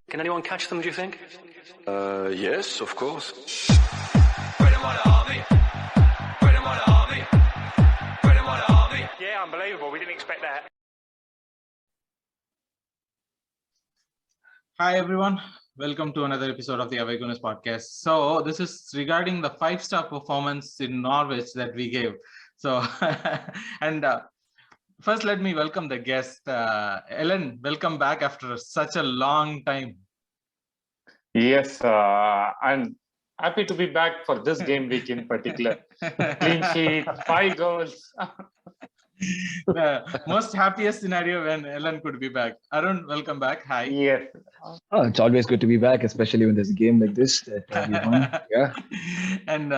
Can anyone catch them, do you think? Yes, of course. Yeah, unbelievable. We didn't expect that. Hi everyone, welcome to another episode of the Away Gunners podcast. So this is regarding the 5-star performance in Norwich that we gave. So and first let me welcome the guest, Ellen. Welcome back after such a long time. Yes, I'm happy to be back for this game week in particular. Clean sheet, 5 goals. The most happiest scenario when Ellen could be back. Arun, welcome back. Hi. Yes. Oh, it's always good to be back, especially when there's a game like this that we won. Yeah. And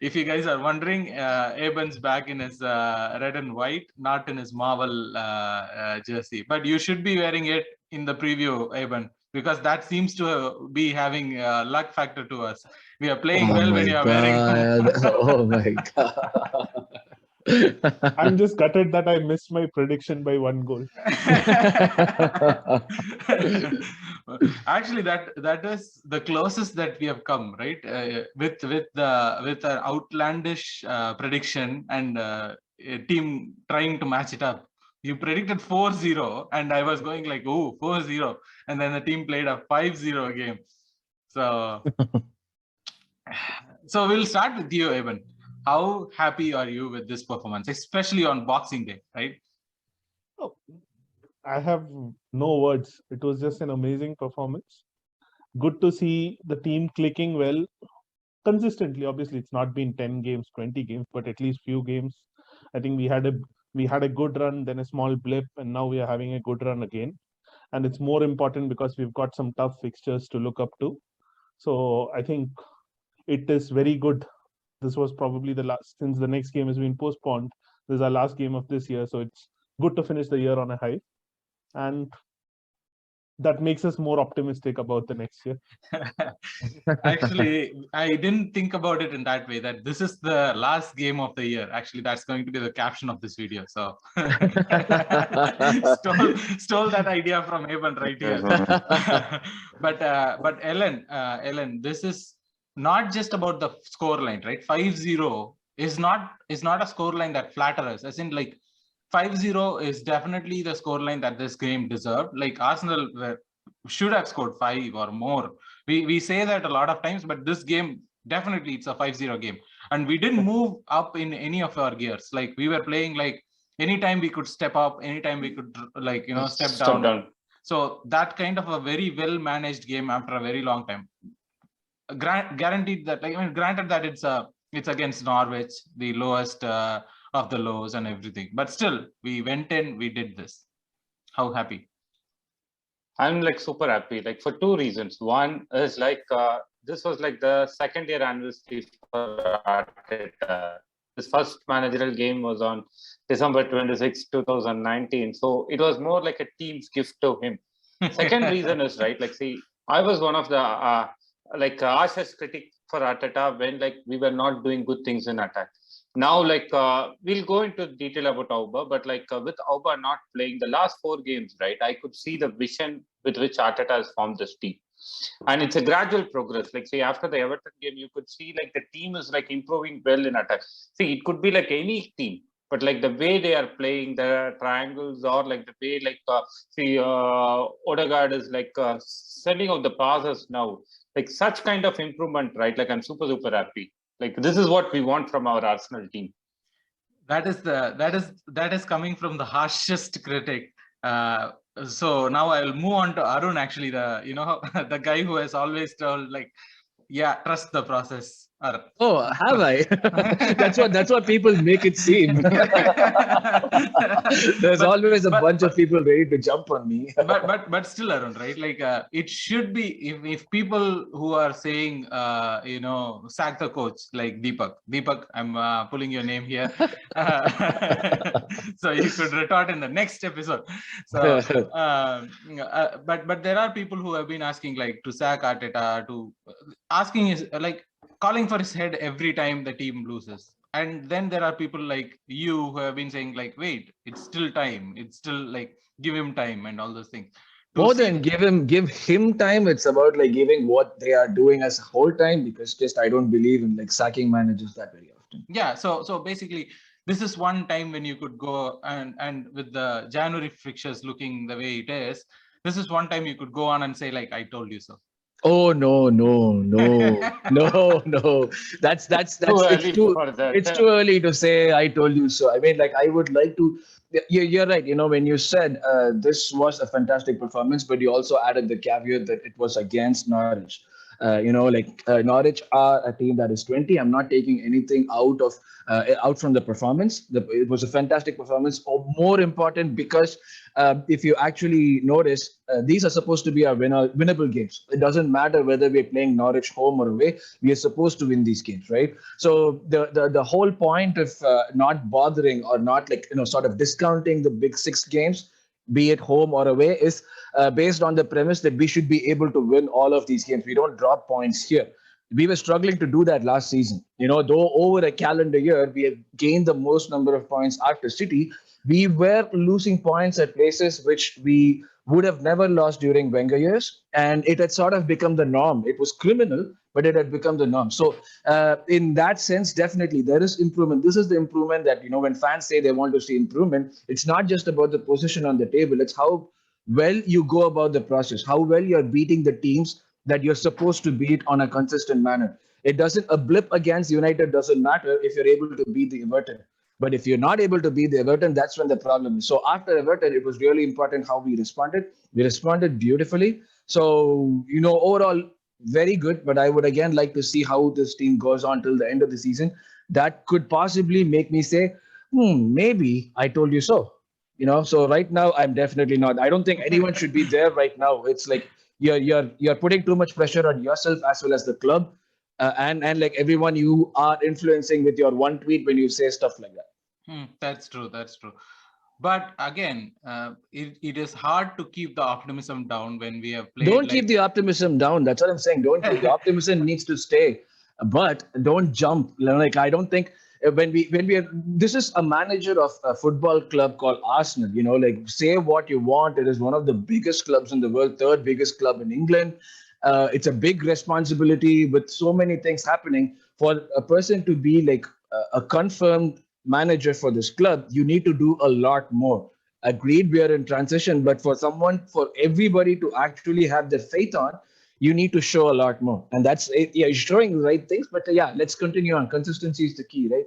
if you guys are wondering, Aben's back in his red and white, not in his Marvel jersey. But you should be wearing it in the preview, Aben, because that seems to be having luck factor to us. We are playing well when you are wearing. Oh my God. I'm just gutted that I missed my prediction by 1 goal. Actually, that is the closest that we have come, right? With our outlandish prediction and a team trying to match it up. You predicted 4-0, and I was going like, oh, 4-0, and then the team played a 5-0 game. So we'll start with you, Evan. How happy are you with this performance, especially on Boxing Day, right? Oh, I have no words. It was just an amazing performance. Good to see the team clicking well consistently. Obviously, it's not been 10 games, 20 games, but at least few games. I think we had a good run, then a small blip, and now we are having a good run again. And it's more important because we've got some tough fixtures to look up to. So I think it is very good. This was probably the last, since the next game has been postponed. This is our last game of this year, so it's good to finish the year on a high, and that makes us more optimistic about the next year. Actually, I didn't think about it in that way, that this is the last game of the year. Actually, that's going to be the caption of this video. So stole that idea from Evan right here. But Ellen, this is not just about the score line, right? 5-0 is not a score line that flatters us. As in, like, 5-0 is definitely the score line that this game deserved. Like, Arsenal should have scored 5 or more. We say that a lot of times, but this game, definitely it's a 5-0 game. And we didn't move up in any of our gears. Like, we were playing like anytime we could step up, anytime we could, like, step down. So that kind of a very well managed game after a very long time. Guaranteed that, like, I mean, granted that it's against Norwich, the lowest of the lows and everything, but still we went in, we did this. How happy? I'm like super happy, like for 2 reasons. One is like this was like the 2nd year anniversary for Arteta. His first managerial game was on December 26, 2019. So it was more like a team's gift to him. Second reason is, right, like, see, I was one of the harshest critic for Arteta when, like, we were not doing good things in attack. Now, like, we'll go into detail about Auba, but like with Auba not playing the last 4 games, right, I could see the vision with which Arteta has formed this team. And it's a gradual progress. Like, say, after the Everton game, you could see like the team is like improving well in attack. See, it could be like any team, but like the way they are playing the triangles, or like the way, like, Odegaard is like sending out the passes now, like such kind of improvement, right? Like, I'm super happy. Like, this is what we want from our Arsenal team. That is coming from the harshest critic. So now I'll move on to Arun. Actually, the guy who has always told, like, yeah, trust the process. Oh, have I? That's what people make it seem. There's always a bunch of people ready to jump on me. but still, Arun, right? Like, it should be, if people who are saying sack the coach, like Deepak, I'm pulling your name here, so you could retort in the next episode. So but there are people who have been asking, like, to sack Arteta, to asking is like calling for his head every time the team loses. And then there are people like you who have been saying, like, wait, it's still time, it's still, like, give him time and all those things. More than give him time, it's about like giving what they are doing as a whole time, because just I don't believe in like sacking managers that very often. Yeah, so basically this is one time when you could go and with the January fixtures looking the way it is, this is one time you could go on and say like, I told you so. Oh no. That's Too early for that. it's too early to say I told you so. I mean, like I would like to. You're right. You know, when you said this was a fantastic performance, but you also added the caveat that it was against Norwich. Norwich are a team that is 20. I'm not taking anything out from the performance. It was a fantastic performance. Or more important, because if you actually notice, these are supposed to be our winnable games. It doesn't matter whether we're playing Norwich home or away. We are supposed to win these games, right? So the whole point of not bothering or not sort of discounting the big 6 games, be it home or away, is based on the premise that we should be able to win all of these games. We don't drop points here. We were struggling to do that last season. You know, though over a calendar year, we have gained the most number of points after City, we were losing points at places which we would have never lost during Wenger years. And it had sort of become the norm. It was criminal, but it had become the norm. So in that sense, definitely there is improvement. This is the improvement that, you know, when fans say they want to see improvement, it's not just about the position on the table. It's how well you go about the process, how well you're beating the teams that you're supposed to beat on a consistent manner. It doesn't, a blip against United doesn't matter if you're able to beat the Everton. But if you're not able to beat the Everton, that's when the problem is. So after Everton, it was really important how we responded. We responded beautifully. So, you know, overall, very good. But I would again like to see how this team goes on till the end of the season. That could possibly make me say, maybe I told you so. You know, so right now I'm definitely not. I don't think anyone should be there right now. It's like you're putting too much pressure on yourself as well as the club, and like everyone you are influencing with your one tweet when you say stuff like that. That's true. But again, it is hard to keep the optimism down when we have played. Don't keep the optimism down. That's what I'm saying. Don't keep the optimism needs to stay, but don't jump. Like I don't think when we are, this is a manager of a football club called Arsenal. You know, like say what you want. It is one of the biggest clubs in the world, 3rd biggest club in England. It's a big responsibility with so many things happening. For a person to be like a confirmed manager for this club, you need to do a lot more. Agreed, we are in transition, but for everybody to actually have their faith on, you need to show a lot more. And that's it. Yeah, you're showing the right things, but yeah, let's continue on. Consistency is the key, right?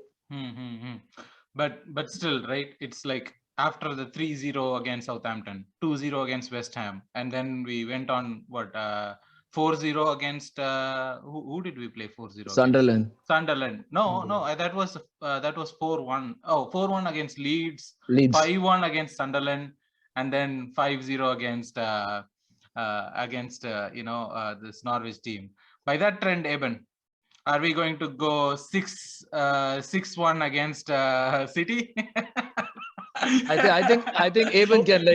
But still, right? It's like after the 3-0 against Southampton, 2-0 against West Ham, and then we went on 4-0 against who did we play 4-0? Sunderland. No, that was 4-1. Oh, 4-1 against Leeds. 5-1 against Sunderland, and then 5-0 against this Norwich team. By that trend, Eben, are we going to go 6-1 against City? I think Eben can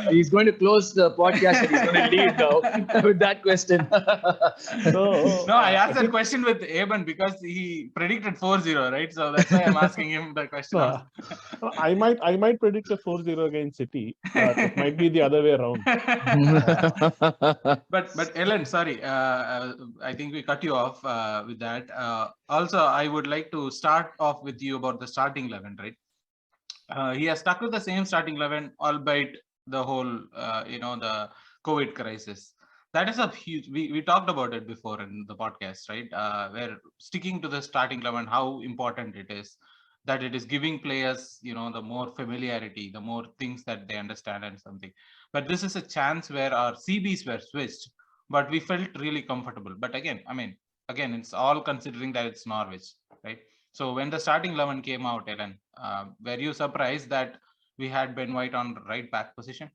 he's going to close the podcast and he's going to leave now with that question. No, I asked that question with Eben because he predicted 4-0, right? So that's why I'm asking him the question. I might predict a 4-0 against City, but it might be the other way around. But Ellen, sorry, I think we cut you off with that. Also, I would like to start off with you about the starting 11, right? He has stuck with the same starting 11, albeit the whole, the COVID crisis. That is a huge, we talked about it before in the podcast, right? Where sticking to the starting 11, how important it is, that it is giving players, the more familiarity, the more things that they understand and something. But this is a chance where our CBs were switched, but we felt really comfortable. But again, it's all considering that it's Norwich, right? So when the starting 11 came out, Ellen, were you surprised that we had Ben White on right back position?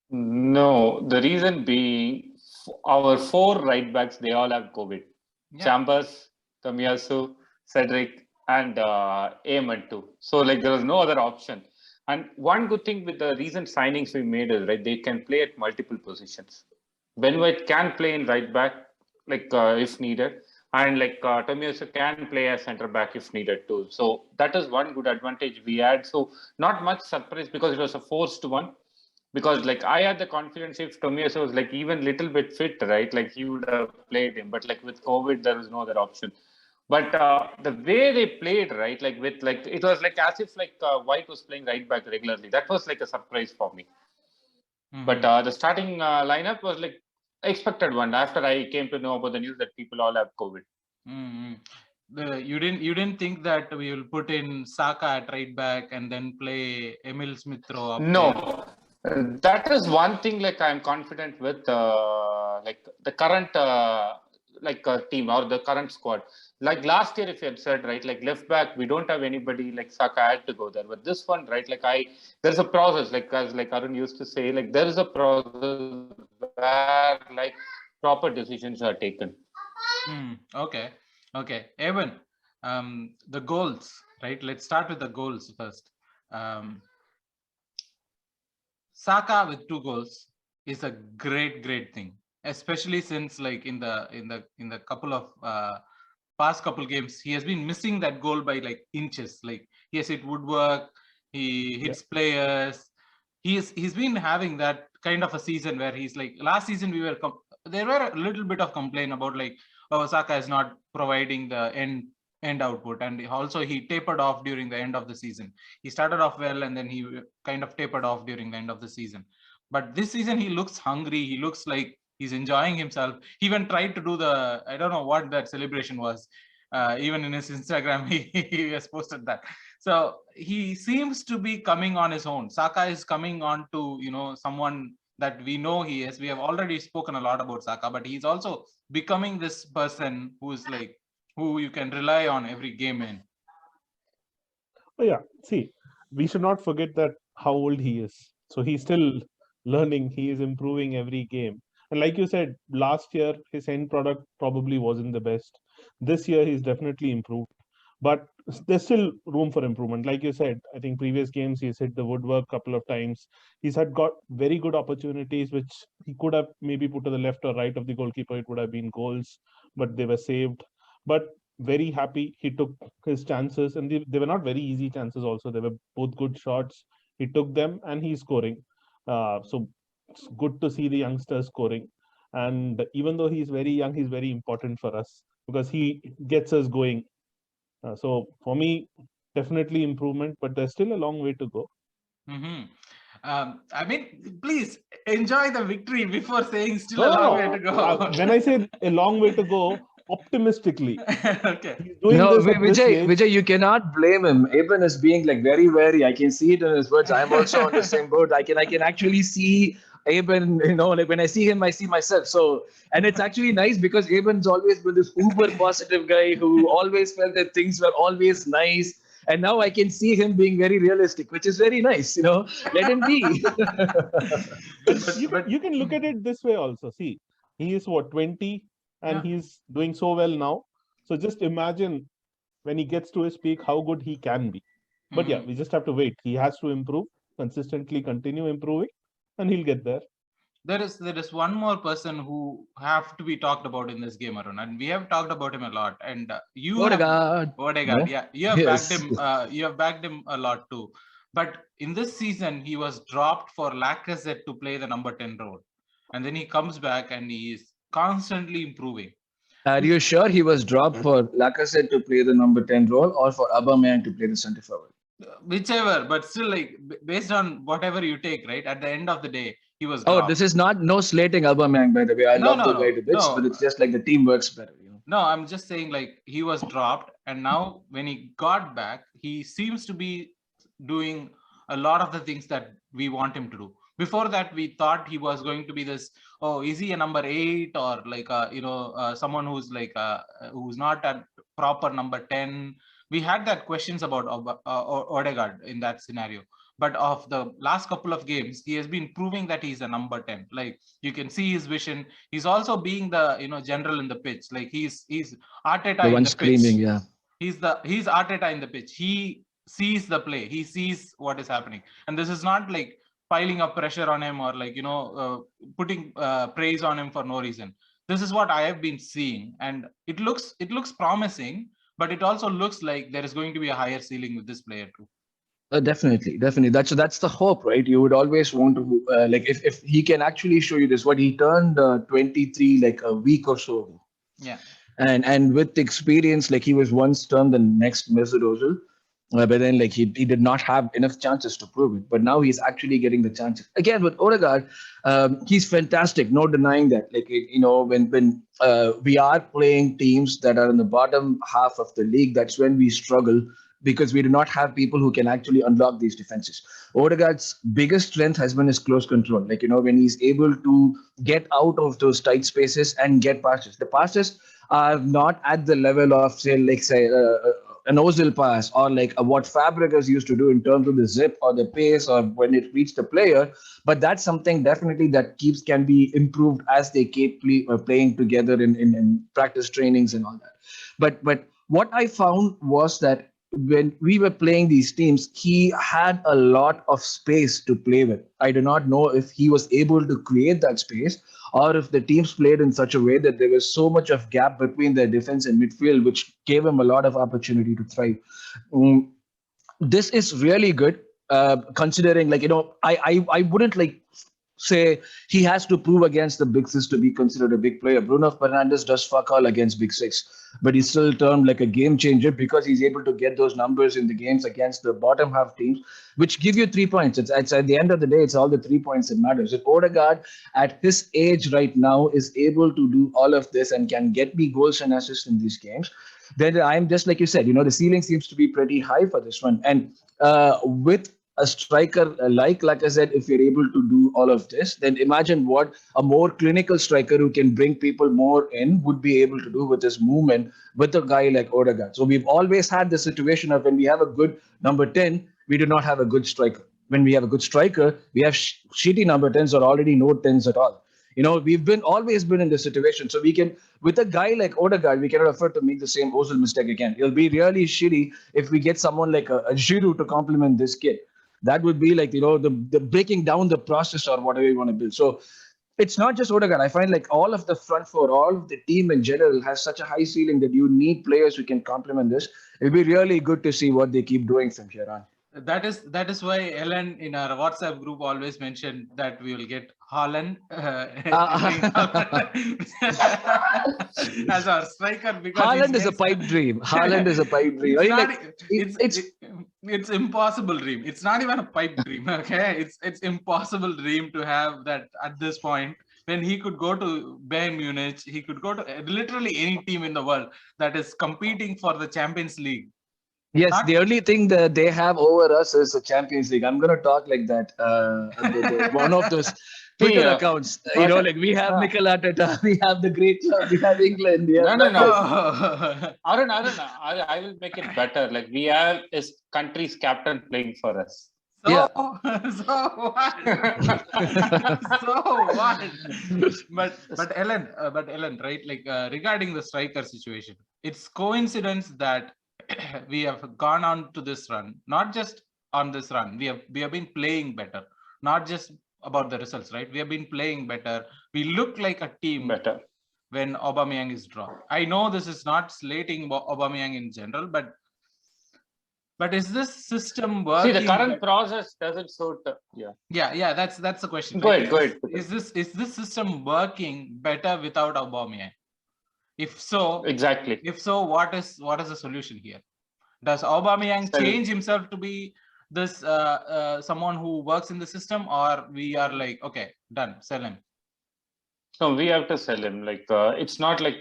No, the reason being our 4 right backs, they all have COVID. Yeah. Chambers, Tomiyasu, Cedric, and Eamon too. So there was no other option. And one good thing with the recent signings we made is, right, they can play at multiple positions. Ben White can play in right back, if needed. And Tomiyasu can play as centre back if needed too. So that is one good advantage we had. So not much surprise because it was a forced one. because like I had the confidence if Tomiyasu was like even little bit fit, right? Like he would have played him, but like with COVID, there was no other option. But the way they played, right? Like with like it was like as if like White was playing right back regularly. That was like a surprise for me. But the starting lineup was like expected one after I came to know about the news that people all have COVID. You didn't think that we will put in Saka at right back and then play Emil Smith Rowe up there? No, that is one thing. Like I'm confident with like the current team or the current squad. Like last year, if you had said right, like left back, we don't have anybody. Like Saka had to go there, but this one, right? Like there's a process. Like as like Arun used to say, like there is a process where like proper decisions are taken. Okay. Evan, the goals, right? Let's start with the goals first. Saka with 2 goals is a great thing, especially since like in the couple of past couple games, he has been missing that goal by like inches. Like yes, it would work. He hits players. He's been having that kind of a season where he's like last season there were a little bit of complaint about like Saka is not providing the end output, and also he tapered off during the end of the season. He started off well and then he kind of tapered off during the end of the season. But this season he looks hungry. He looks like he's enjoying himself. He even tried to do I don't know what that celebration was. Even in his Instagram, he has posted that. So he seems to be coming on his own. Saka is coming on to, someone that we know he is. We have already spoken a lot about Saka, but he's also becoming this person who you can rely on every game in. Oh yeah, see, we should not forget that how old he is. So he's still learning. He is improving every game. And like you said, last year his end product probably wasn't the best. This year he's definitely improved, but there's still room for improvement. Like you said, I think previous games he's hit the woodwork a couple of times. He's got very good opportunities which he could have maybe put to the left or right of the goalkeeper. It would have been goals, but they were saved. But very happy he took his chances, and they were not very easy chances also. They were both good shots. He took them and he's scoring. So it's good to see the youngsters scoring. And even though he's very young, he's very important for us because he gets us going. So for me, definitely improvement, but there's still a long way to go. I mean, please enjoy the victory before saying still a long way to go. When I say a long way to go, optimistically. Okay. No, Vijay, you cannot blame him. Eben is being like very wary. I can see it in his words. I'm also on the same boat. I can actually see Eben, like when I see him, I see myself. So, and it's actually nice because Eben's always been this uber positive guy who always felt that things were always nice. And now I can see him being very realistic, which is very nice. Let him be. You can look at it this way also. See, he is 20, and he's doing so well now. So just imagine when he gets to his peak, how good he can be. But yeah, we just have to wait. He has to improve, consistently continue improving, and he'll get there. There is one more person who have to be talked about in this game, Arun, and we have talked about him a lot. And Odegaard, yeah, you have backed him. You have backed him a lot too. But in this season, he was dropped for Lacazette to play the number 10 role, and then he comes back and he is constantly improving. Are you sure he was dropped for Lacazette to play the number 10 role or for Aubameyang to play the centre forward? Whichever, but still, like based on whatever you take, right? At the end of the day, he was dropped. This is no slating Aubameyang, by the way. I love the guy to bits, but it's just like the team works better. No, I'm just saying like he was dropped, and now when he got back, he seems to be doing a lot of the things that we want him to do. Before that, we thought he was going to be this. Oh, is he a number 8 or like someone who's like who's not a proper number 10? We had that questions about Odegaard in that scenario. But of the last couple of games, he has been proving that he's a number 10. Like you can see his vision. He's also being the general in the pitch. Like he's Arteta the in one the screaming, pitch. yeah. He's Arteta in the pitch. He sees the play. He sees what is happening. And this is not like piling up pressure on him or like putting praise on him for no reason. This is what I have been seeing, and it looks promising, but it also looks like there is going to be a higher ceiling with this player too. Definitely, definitely. That's the hope, right? You would always want to like if he can actually show you this. What he turned 23 like a week or so ago, Yeah. and with experience, like he was once termed the next Mesut Ozil, but then like he did not have enough chances to prove it. But now he's actually getting the chances again with Odegaard. He's fantastic, no denying that. Like when we are playing teams that are in the bottom half of the league, that's when we struggle because we do not have people who can actually unlock these defenses. Odegaard's biggest strength has been his close control. Like, when he's able to get out of those tight spaces and get passes. The passes are not at the level of, say, an Ozil pass or like what Fabregas used to do in terms of the zip or the pace or when it reached the player. But that's something definitely that can be improved as they keep playing together in practice trainings and all that. But what I found was that when we were playing these teams, he had a lot of space to play with. I do not know if he was able to create that space or if the teams played in such a way that there was so much of gap between their defense and midfield, which gave him a lot of opportunity to thrive. Mm, this is really good, considering I wouldn't like say he has to prove against the big six to be considered a big player. Bruno Fernandes does fuck all against big six, but he's still termed like a game changer because he's able to get those numbers in the games against the bottom half teams, which give you 3 points. It's at the end of the day, it's all the 3 points that matters. If Odegaard at his age right now is able to do all of this and can get me goals and assists in these games, then I'm just like you said, the ceiling seems to be pretty high for this one. And with a striker like I said, if you're able to do all of this, then imagine what a more clinical striker who can bring people more in would be able to do with his movement with a guy like Odegaard. So we've always had the situation of when we have a good number 10, we do not have a good striker. When we have a good striker, we have shitty number 10s or already no 10s at all. We've always been in this situation. So we can, with a guy like Odegaard, we cannot afford to make the same Ozil mistake again. It'll be really shitty if we get someone like a Giroud to complement this kid. That would be like, the breaking down the process or whatever you want to build. So it's not just Odegaard. I find like all of the front four, all of the team in general has such a high ceiling that you need players who can complement this. It'll be really good to see what they keep doing from here on. That is why Ellen in our WhatsApp group always mentioned that we will get Haaland as our striker because Haaland is a pipe dream. Haaland is a pipe dream. It's impossible dream. It's not even a pipe dream. Okay, it's impossible dream to have that at this point. When he could go to Bayern Munich, he could go to literally any team in the world that is competing for the Champions League. Yes, the only thing that they have over us is the Champions League. I'm going to talk like that. One of those Twitter accounts. Like we have Mikel Arteta, we have the great club, we have England. No. Arun, I will make it better. Like we have his country's captain playing for us. So what? So what? But Ellen, right? Like regarding the striker situation, it's coincidence that we have gone on to this run. Not just on this run, we have been playing better. Not just about the results, right? We have been playing better. We look like a team better when Aubameyang is dropped. I know this is not slating Aubameyang in general, but is this system working? See, the current process doesn't suit. Yeah. That's the question. Go ahead. Is this system working better without Aubameyang? If so, exactly. If so, what is the solution here? Does Aubameyang change himself to be this someone who works in the system, or we are like, okay, done, sell him? No, we have to sell him. Like it's not like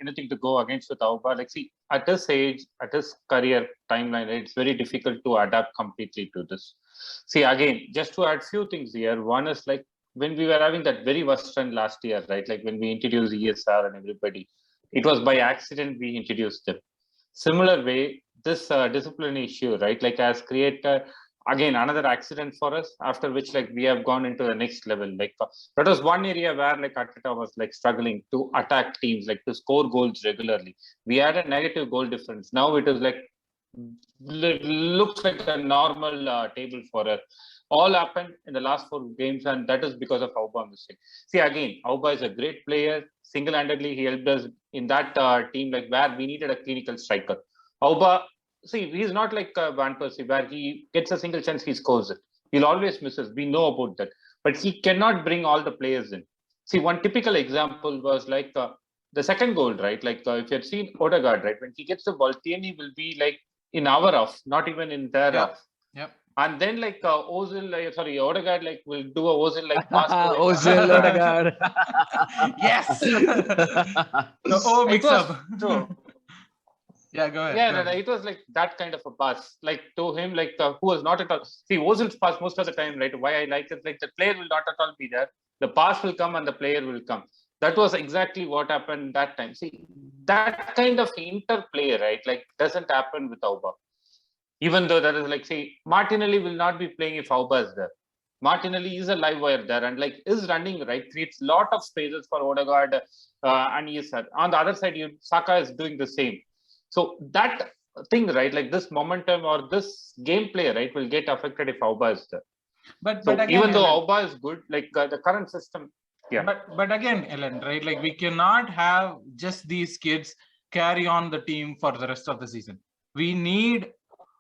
anything to go against with Auba. Like, see, at this age, at his career timeline, it's very difficult to adapt completely to this. See, again, just to add few things here. One is like when we were having that very worst trend last year, right? Like when we introduced ESR and everybody, it was by accident we introduced them. Similar way, this discipline issue, right? Like has created again another accident for us. After which, like we have gone into the next level. Like that was one area where like Arteta was like struggling to attack teams, like to score goals regularly. We had a negative goal difference. Now it is like looks like a normal table for us. All happened in the last 4 games, and that is because of Auba missing. See, again, Auba is a great player. Single-handedly, he helped us in that team, like where we needed a clinical striker. Auba see, he's not like Van Persie where he gets a single chance, he scores it. He'll always misses. We know about that. But he cannot bring all the players in. See, one typical example was like the second goal, right? Like if you had seen Odegaard, right? When he gets the ball, Tierney will be like in our off, not even in their Yeah. off. Yep. And then like Odegaard like will do a Ozil like pass to him. Ozil, Odegaard. Yes. The mix was up. true. Yeah, go ahead. Yeah, go ahead. it was like that kind of a pass, like to him, like who was not at all. See, Ozil's pass most of the time, right? Why I like it, like the player will not at all be there. The pass will come and the player will come. That was exactly what happened that time. See, that kind of interplay, right? Like doesn't happen with Auba. Even though that is like, see, Martinelli will not be playing if Auba is there. Martinelli is a live wire there and like is running, right? Creates a lot of spaces for Odegaard and Isak. On the other side, Saka is doing the same. So that thing, right? Like this momentum or this gameplay, right, will get affected if Auba is there. But So again, even though Ellen, Auba is good, like the current system, yeah. but again, Ellen, right? Like we cannot have just these kids carry on the team for the rest of the season. We need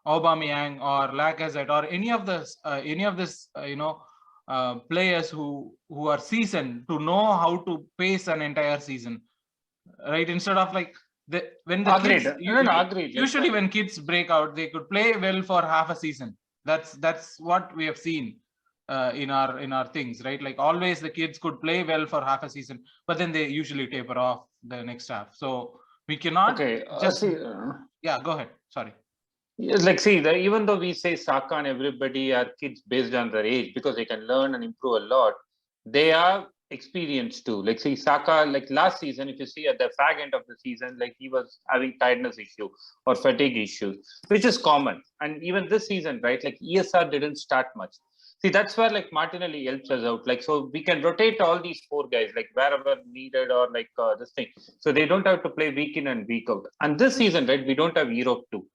Aubameyang or Lacazette or any of this, players who are seasoned to know how to pace an entire season, right? Instead of like when the Agreed. kids, Agreed. usually when kids break out, they could play well for half a season. That's what we have seen in our things, right? Like always the kids could play well for half a season, but then they usually taper off the next half. So we cannot yeah, go ahead. Sorry. Like see, even though we say Saka and everybody are kids based on their age because they can learn and improve a lot, they are experienced too. Like see, Saka, like last season, if you see at the fag end of the season, like he was having tiredness issue or fatigue issues, which is common. And even this season, right, like ESR didn't start much. See, that's where like Martinelli helps us out. Like, so we can rotate all these four guys, like wherever needed or like this thing. So they don't have to play week in and week out. And this season, right, we don't have Europe too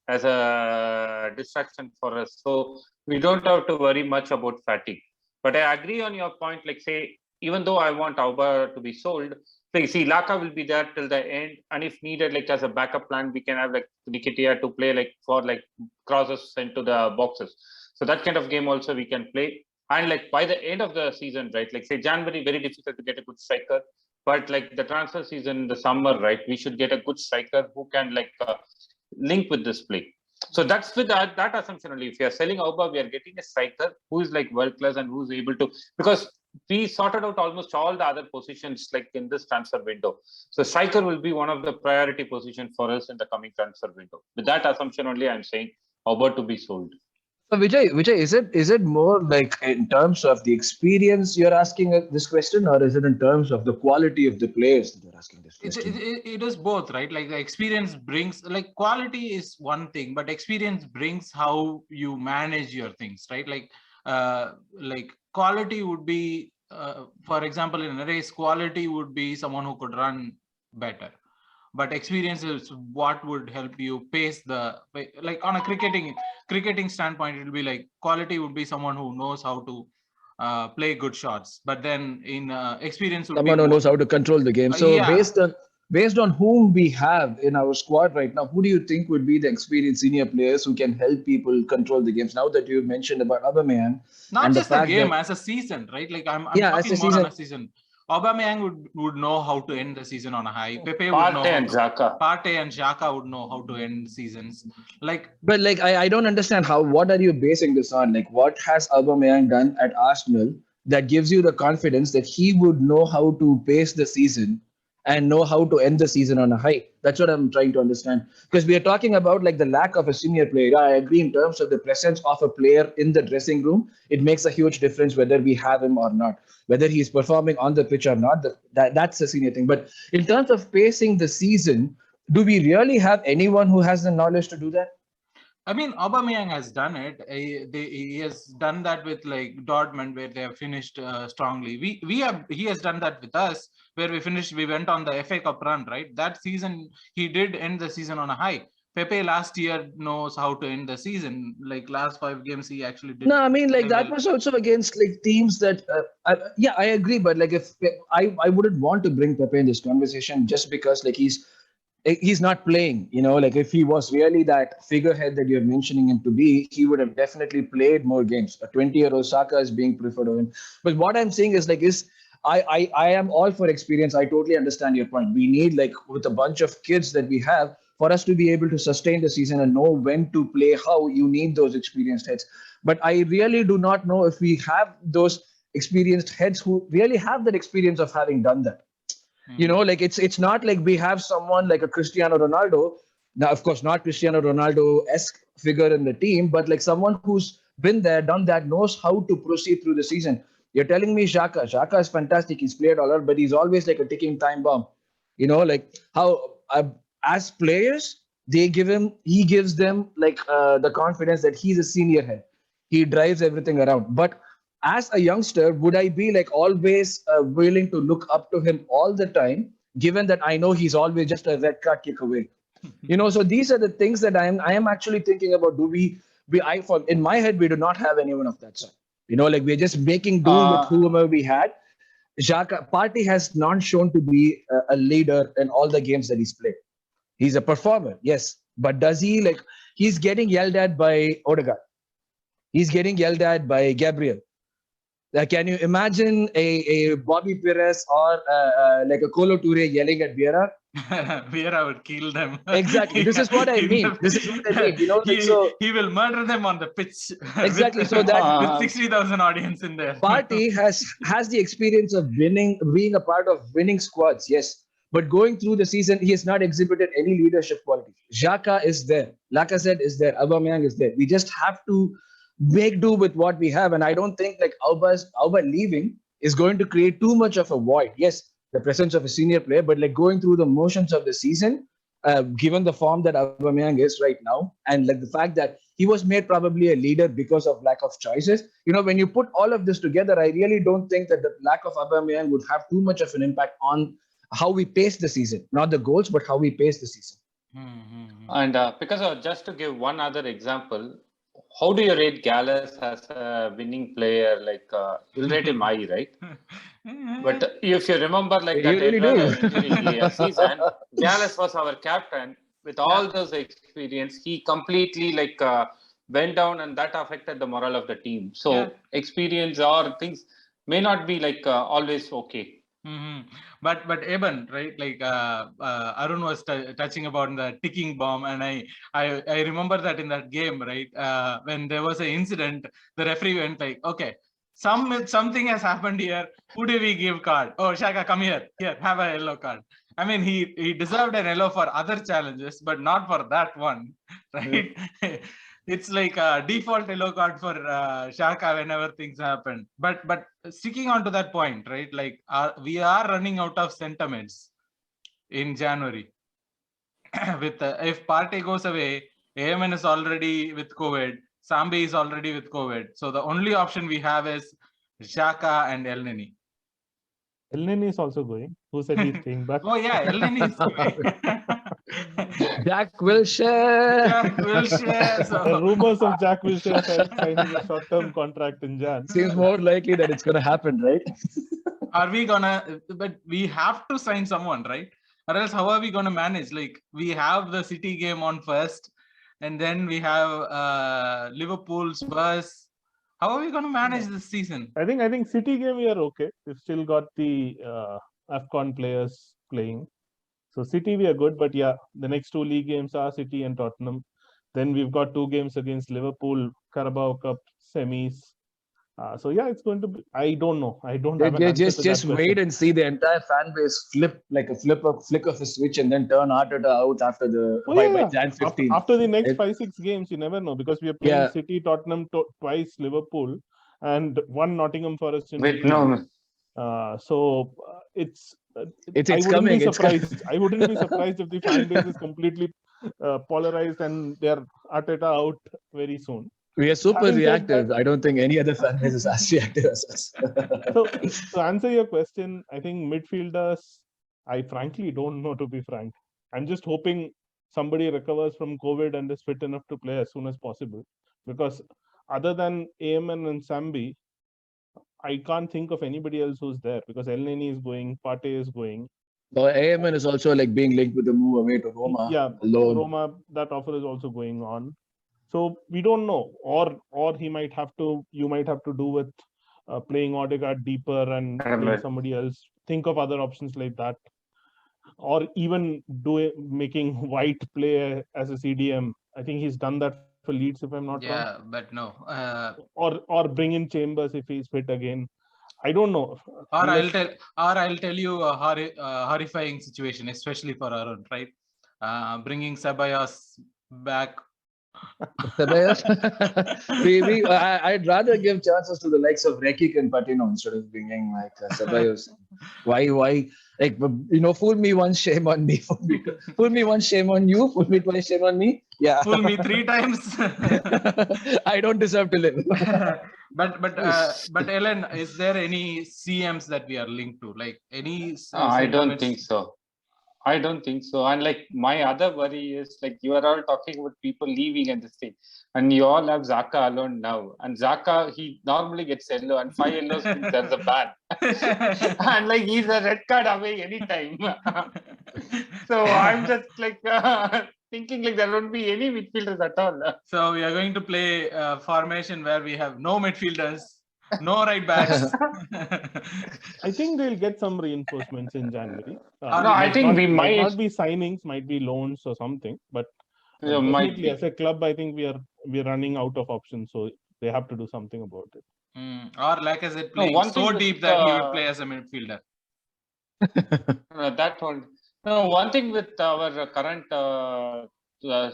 as a distraction for us. So we don't have to worry much about fatigue. But I agree on your point, like say, even though I want Auba to be sold, like see, Laka will be there till the end. And if needed, like as a backup plan, we can have like Nketiah to play like for like crosses into the boxes. So that kind of game also we can play. And like by the end of the season, right, like say January, very difficult to get a good striker. But like the transfer season, the summer, right, we should get a good striker who can like link with this play. So that's with that assumption only. If we are selling Auba, we are getting a striker who is like world class and who's able to, because we sorted out almost all the other positions like in this transfer window. So striker will be one of the priority position for us in the coming transfer window. With that assumption only, I'm saying Auba to be sold. So Vijay, is it more like in terms of the experience you're asking this question, or is it in terms of the quality of the players that you're asking this question? It is both, right? Like the experience brings, like quality is one thing, but experience brings how you manage your things, right? Like quality would be, for example, in a race, quality would be someone who could run better. But experience is what would help you pace like on a cricketing standpoint, it will be like quality would be someone who knows how to play good shots. But then in experience would someone be who knows how to control the game. So yeah. based on whom we have in our squad right now, who do you think would be the experienced senior players who can help people control the games? Now that you've mentioned about Aubameyang, not just the game, as a season, right? Like I'm talking more on a season. Aubameyang would know how to end the season on a high. Pepe would know. Partey and Xhaka would know how to end seasons. But I don't understand what are you basing this on? Like, what has Aubameyang done at Arsenal that gives you the confidence that he would know how to pace the season and know how to end the season on a high? That's what I'm trying to understand. Because we are talking about like the lack of a senior player. I agree in terms of the presence of a player in the dressing room. It makes a huge difference whether we have him or not, whether he's performing on the pitch or not. That's a senior thing. But in terms of pacing the season, do we really have anyone who has the knowledge to do that? I mean, Aubameyang has done it. He has done that with like Dortmund, where they have finished strongly. He has done that with us, where we went on the FA Cup run, right? That season, he did end the season on a high. Pepe last year knows how to end the season. Like last 5 games, he actually did. No, I mean, like that was also against like teams that, I agree. But like if I wouldn't want to bring Pepe in this conversation just because like he's he's not playing. Like if he was really that figurehead that you're mentioning him to be, he would have definitely played more games. A 20-year-old Saka is being preferred over him. But what I'm saying is I am all for experience. I totally understand your point. We need, like, with a bunch of kids that we have, for us to be able to sustain the season and know when to play how, you need those experienced heads. But I really do not know if we have those experienced heads who really have that experience of having done that. Like it's not like we have someone like a Cristiano Ronaldo. Now, of course, not Cristiano Ronaldo-esque figure in the team, but like someone who's been there, done that, knows how to proceed through the season. You're telling me Xhaka is fantastic. He's played all right, but he's always like a ticking time bomb. Like how as players, he gives them like the confidence that he's a senior head. He drives everything around. But as a youngster, would I be like always willing to look up to him all the time, given that I know he's always just a red card kick away? So these are the things that I am actually thinking about. In my head, we do not have anyone of that sort. Like we're just making do with whoever we had. Xhaka Partey has not shown to be a leader in all the games that he's played. He's a performer, yes, but does he, like, he's getting yelled at by Odegaard. He's getting yelled at by Gabriel. Can you imagine a Bobby Perez or like a Kolo Toure yelling at Vieira? Vieira would kill them. Exactly. This is what I mean. He will murder them on the pitch. Exactly. With 60,000 audience in there. Partey has the experience of winning, being a part of winning squads, yes. But going through the season, he has not exhibited any leadership qualities. Xhaka is there. Lacazette is there. Aubameyang is there. We just have to make do with what we have. And I don't think like Auba leaving is going to create too much of a void. Yes, the presence of a senior player, but like going through the motions of the season, given the form that Aubameyang is right now, and like the fact that he was made probably a leader because of lack of choices. When you put all of this together, I really don't think that the lack of Aubameyang would have too much of an impact on how we pace the season. Not the goals, but how we pace the season. And because just to give one other example, how do you rate Gallas as a winning player? Like, you'll rate him high, right? But if you remember, like that injury season, Gallas was our captain. With all those experience, he completely like went down, and that affected the morale of the team. So experience or things may not be like always okay. But Eben, right? Like Arun was touching about the ticking bomb, and I remember that in that game, right? When there was an incident, the referee went like, "Okay, something has happened here. Who do we give card? Oh, Xhaka, come here. Here, have a yellow card." I mean, he deserved an yellow for other challenges, but not for that one, right? It's like a default yellow card for Xhaka whenever things happen. But sticking on to that point, right? Like we are running out of sentiments in January. With if Partey goes away, AMN is already with COVID. Sambi is already with COVID. So the only option we have is Xhaka and Elneny. Elneny is also going. Who said he's staying back? Oh yeah, Elneny is going. Jack Wilshere. So. The rumors of Jack Wilshere signing a short-term contract in Jan. Seems more likely that it's going to happen, right? Are we gonna? But we have to sign someone, right? Or else, how are we going to manage? Like we have the City game on first, and then we have Liverpool's Spurs. How are we going to manage this season? I think City game we are okay. We've still got the AFCON players playing. So City we are good, but yeah, the next two league games are City and Tottenham. Then we've got 2 games against Liverpool, Carabao Cup semis. So yeah, it's going to be. I don't know. I don't have an answer to that just wait and see the entire fan base flick of a switch and then turn Arteta out after the by Jan 15. After the next 5-6 games, you never know, because we are playing City, Tottenham twice, Liverpool, and 1 Nottingham Forest. So it's coming. I wouldn't be surprised if the fan base is completely polarized and they're Arteta out very soon. We are super reactive. I don't think any other fan base is as reactive as us. So to answer your question, I think midfielders, I frankly don't know, to be frank. I'm just hoping somebody recovers from COVID and is fit enough to play as soon as possible. Because other than AMN and Sambi, I can't think of anybody else who's there, because Elneny is going, Partey is going. So AMN is also like being linked with the move away to Roma. Yeah, Alone. Roma, that offer is also going on. So we don't know, or he might have to. You might have to do with playing Odegaard deeper and playing somebody else. Think of other options like that, or even making White play as a CDM. I think he's done that for Leeds, if I'm not wrong. Yeah, but no. Or bring in Chambers if he's fit again. I don't know. Or I'll tell you a horrifying situation, especially for Arun, right? Bringing Ceballos back. Ceballos. I'd rather give chances to the likes of Rekik and Patino instead of bringing like Ceballos. Why? Like, fool me once, shame on me. Fool me once, shame on you. Fool me twice, shame on me. Yeah. Fool me 3 times. I don't deserve to live. but Ellen, is there any CMs that we are linked to? Like any? I don't think so. I don't think so. And like my other worry is like you are all talking about people leaving and this thing, and you all have Xhaka alone now. And Xhaka, he normally gets yellow, and 5 yellows means there's a ban. And like he's a red card away anytime. So I'm just like thinking like there won't be any midfielders at all. So we are going to play a formation where we have no midfielders, no right backs. I think they'll get some reinforcements in January. No, I think we might not be signings, might be loans or something. But definitely, as a club, I think we're running out of options, so they have to do something about it. Or like I said, playing so deep that he would play as a midfielder. That one. No, one thing with our current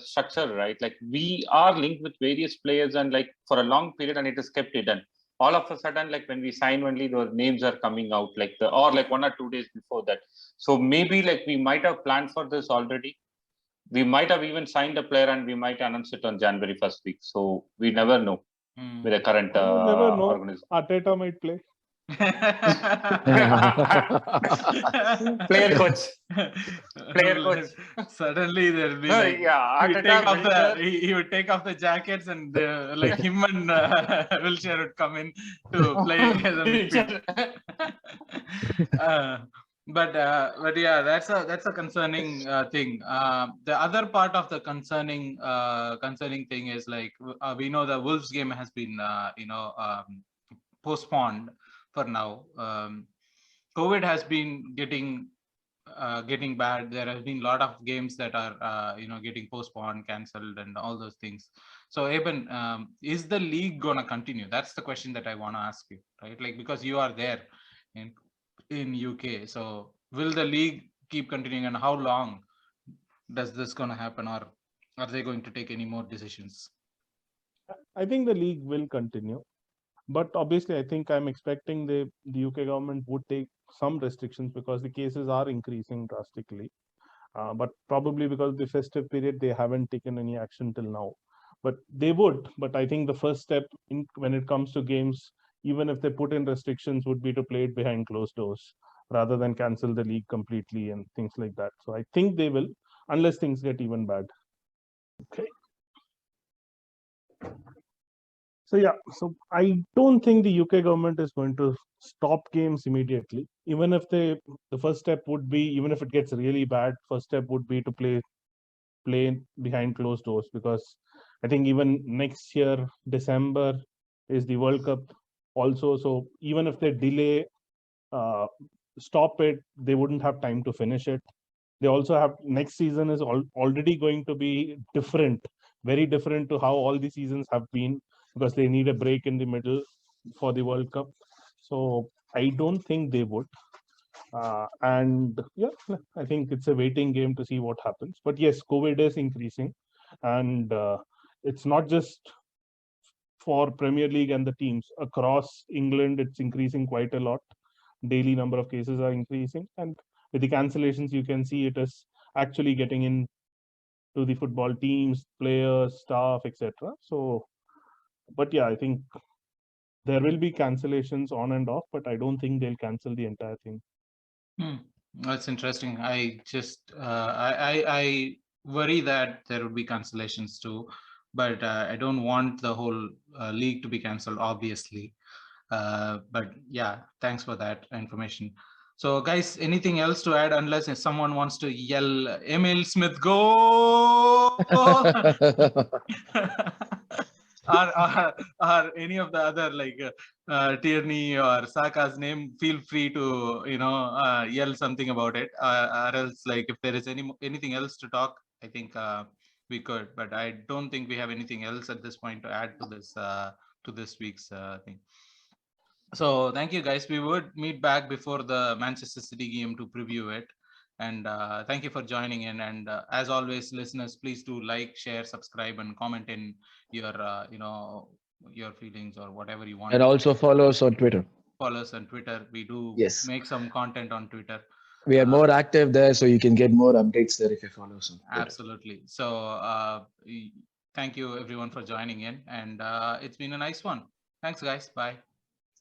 structure, right? Like we are linked with various players, and like for a long period, and it is kept hidden. All of a sudden, like when we sign only, those names are coming out, like or like 1 or 2 days before that. So maybe like we might have planned for this already. We might have even signed a player, and we might announce it on January 1st week. So we never know with the current never know. organization. Arteta might play. Player coach. Suddenly there'll be he would take off the jackets, and like him and Wilshere would come in to play as a midfielder. But yeah, that's a concerning thing. The other part of the concerning thing is like we know the Wolves game has been postponed for now. COVID has been getting bad. There have been a lot of games that are getting postponed, cancelled, and all those things. So Eben, is the league gonna continue? That's the question that I want to ask you, right? Like, because you are there in UK, so will the league keep continuing, and how long does this gonna happen, or are they going to take any more decisions? I think the league will continue. But obviously, I think I'm expecting the UK government would take some restrictions because the cases are increasing drastically. But probably because of the festive period, they haven't taken any action till now. But they would. But I think the first step when it comes to games, even if they put in restrictions, would be to play it behind closed doors rather than cancel the league completely and things like that. So I think they will, unless things get even bad. Okay. So yeah, so I don't think the UK government is going to stop games immediately. Even if the first step would be, even if it gets really bad, first step would be to play behind closed doors, because I think even next year, December is the World Cup also. So even if they delay, stop it, they wouldn't have time to finish it. They also have next season is already going to be different, very different to how all the seasons have been, because they need a break in the middle for the World Cup. So I don't think they would. And yeah, I think it's a waiting game to see what happens. But yes, COVID is increasing, and it's not just for Premier League and the teams across England. It's increasing quite a lot. Daily number of cases are increasing, and with the cancellations, you can see it is actually getting in to the football teams, players, staff, etc. So, but yeah, I think there will be cancellations on and off, but I don't think they'll cancel the entire thing. That's interesting. I just I worry that there will be cancellations too, but I don't want the whole league to be cancelled, obviously. But yeah, thanks for that information. So, guys, anything else to add? Unless if someone wants to yell, Emil Smith, go! or any of the other like Tierney or Saka's name, feel free to yell something about it. Or else, like if there is anything else to talk, I think we could. But I don't think we have anything else at this point to add to this week's thing. So thank you, guys. We would meet back before the Manchester City game to preview it. And thank you for joining in. And as always, listeners, please do like, share, subscribe, and comment in your, your feelings or whatever you want. And also follow us on Twitter. Follow us on Twitter. We do make some content on Twitter. We are more active there, so you can get more updates there if you follow us on Twitter. Absolutely. So thank you, everyone, for joining in. And it's been a nice one. Thanks, guys. Bye.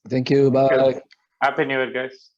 Thank you. Bye. Happy New Year, guys.